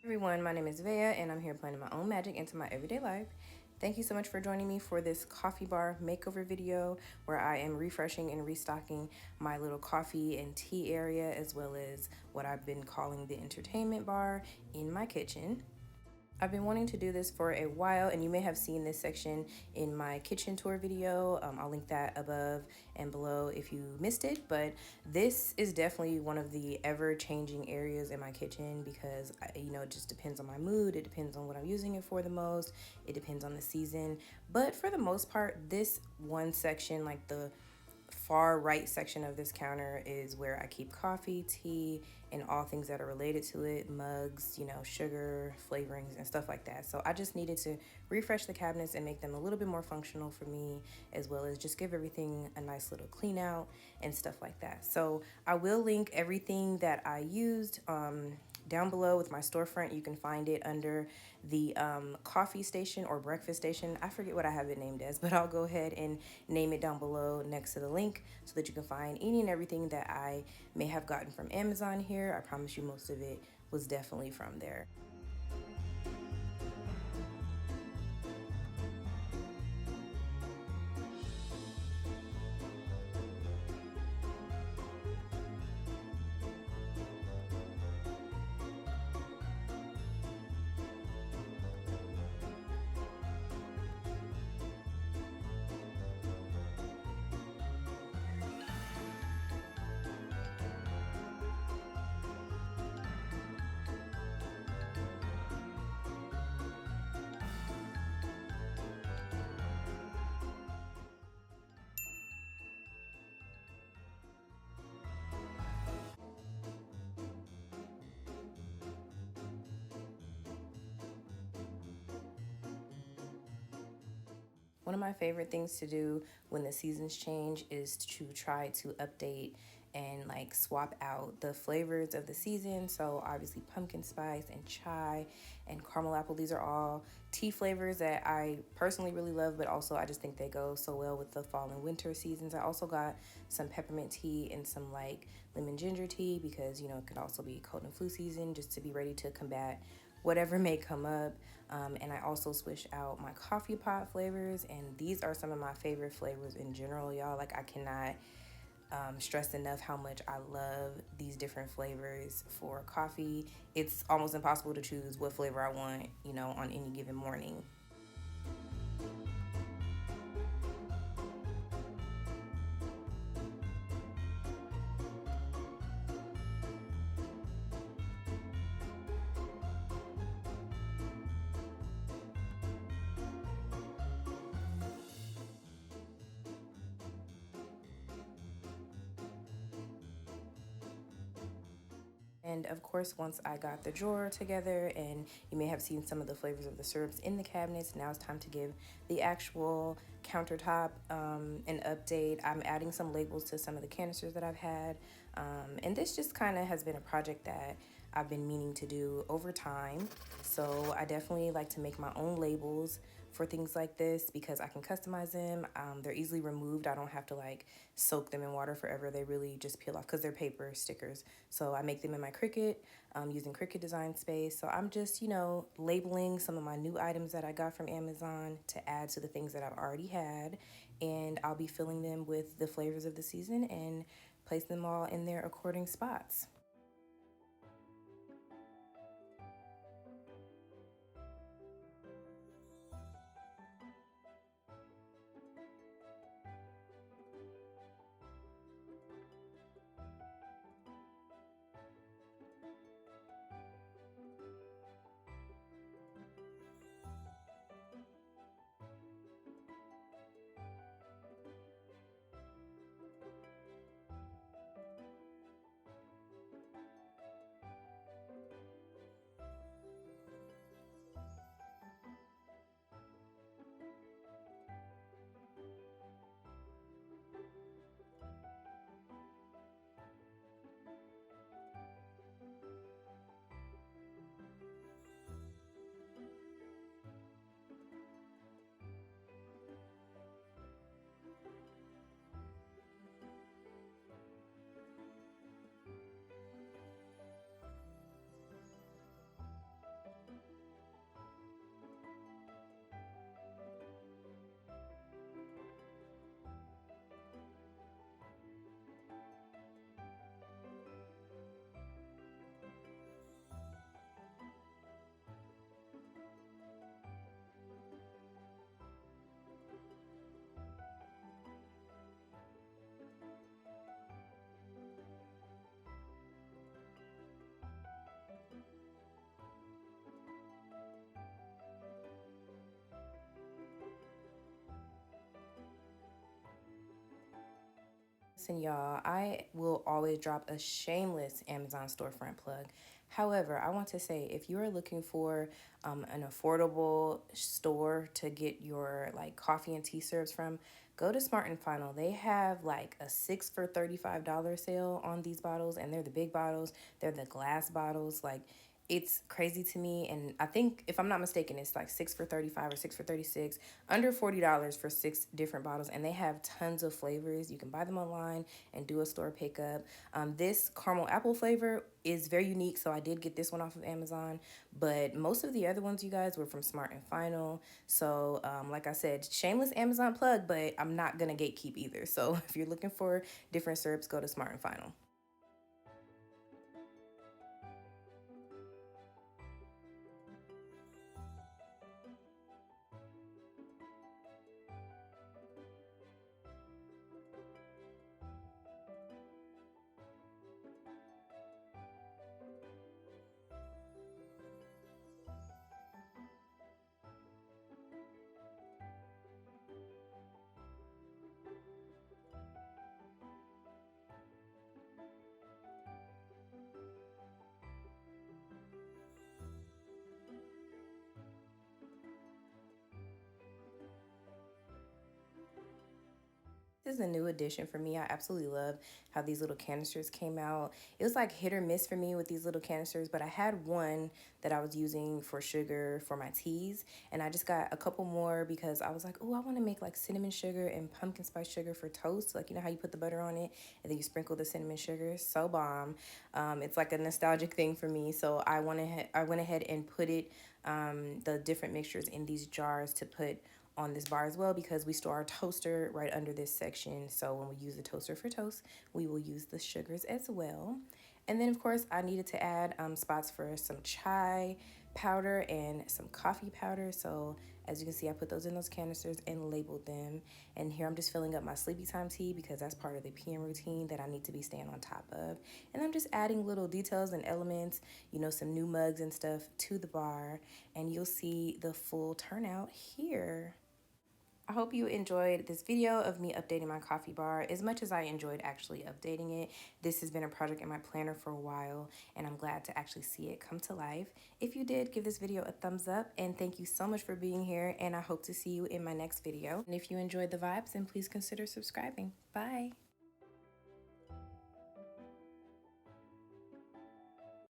Everyone, my name is Veia and I'm here planning my own magic into my everyday life. Thank you so much for joining me for this coffee bar makeover video where I am refreshing and restocking my little coffee and tea area, as well as what I've been calling the entertainment bar in my kitchen. I've been wanting to do this for a while, and you may have seen this section in my kitchen tour video. I'll link that above and below if you missed it, but this is definitely one of the ever-changing areas in my kitchen because, it just depends on my mood. It depends on what I'm using it for the most. It depends on the season, but for the most part, this one section, like the far right section of this counter, is where I keep coffee, tea, and all things that are related to it, mugs, sugar, flavorings, and stuff like that. So I just needed to refresh the cabinets and make them a little bit more functional for me, as well as just give everything a nice little clean out and stuff like that. So I will link everything that I used down below with my storefront. You can find it under the coffee station or breakfast station. I forget what I have it named as, but I'll go ahead and name it down below next to the link so that you can find any and everything that I may have gotten from Amazon here. I promise you most of it was definitely from there. One of my favorite things to do when the seasons change is to try to update and like swap out the flavors of the season. So obviously pumpkin spice and chai and caramel apple, these are all tea flavors that I personally really love, but also I just think they go so well with the fall and winter seasons. I also got some peppermint tea and some like lemon ginger tea because it could also be cold and flu season, just to be ready to combat whatever may come up. And I also switched out my coffee pot flavors, and these are some of my favorite flavors in general, y'all. Like, I cannot stress enough how much I love these different flavors for coffee. It's almost impossible to choose what flavor I want, on any given morning. And of course, once I got the drawer together, and you may have seen some of the flavors of the syrups in the cabinets, now it's time to give the actual countertop an update. I'm adding some labels to some of the canisters that I've had. And this just kind of has been a project that I've been meaning to do over time. So I definitely like to make my own labels for things like this because I can customize them. They're easily removed. I don't have to like soak them in water forever. They really just peel off because they're paper stickers. So I make them in my Cricut using Cricut Design Space. So I'm just, labeling some of my new items that I got from Amazon to add to the things that I've already had. And I'll be filling them with the flavors of the season and place them all in their according spots. Listen, y'all, I will always drop a shameless Amazon storefront plug. However, I want to say if you are looking for an affordable store to get your like coffee and tea syrups from, go to Smart and Final. They have like a 6 for $35 sale on these bottles, and they're the big bottles. They're the glass bottles. Like, it's crazy to me, and I think if I'm not mistaken, it's like 6 for 35 or 6 for 36, under $40 for 6 different bottles, and they have tons of flavors. You can buy them online and do a store pickup. This caramel apple flavor is very unique, so I did get this one off of Amazon, but most of the other ones, you guys, were from Smart and Final. So like I said, shameless Amazon plug, but I'm not gonna gatekeep either. So if you're looking for different syrups, go to Smart and Final. This is a new addition for me. I absolutely love how these little canisters came out. It was like hit or miss for me with these little canisters, but I had one that I was using for sugar for my teas, and I just got a couple more because I was like, oh, I want to make like cinnamon sugar and pumpkin spice sugar for toast. Like, you know how you put the butter on it and then you sprinkle the cinnamon sugar? So bomb. It's like a nostalgic thing for me. So I went ahead and put the different mixtures in these jars to put on this bar as well, because we store our toaster right under this section. So when we use the toaster for toast, we will use the sugars as well. And then of course I needed to add spots for some chai powder and some coffee powder. So as you can see, I put those in those canisters and labeled them. And here I'm just filling up my sleepy time tea because that's part of the PM routine that I need to be staying on top of. And I'm just adding little details and elements, you know, some new mugs and stuff to the bar. And you'll see the full turnout here. I hope you enjoyed this video of me updating my coffee bar as much as I enjoyed actually updating it. This has been a project in my planner for a while, and I'm glad to actually see it come to life. If you did, give this video a thumbs up, and thank you so much for being here, and I hope to see you in my next video. And if you enjoyed the vibes, then please consider subscribing. Bye!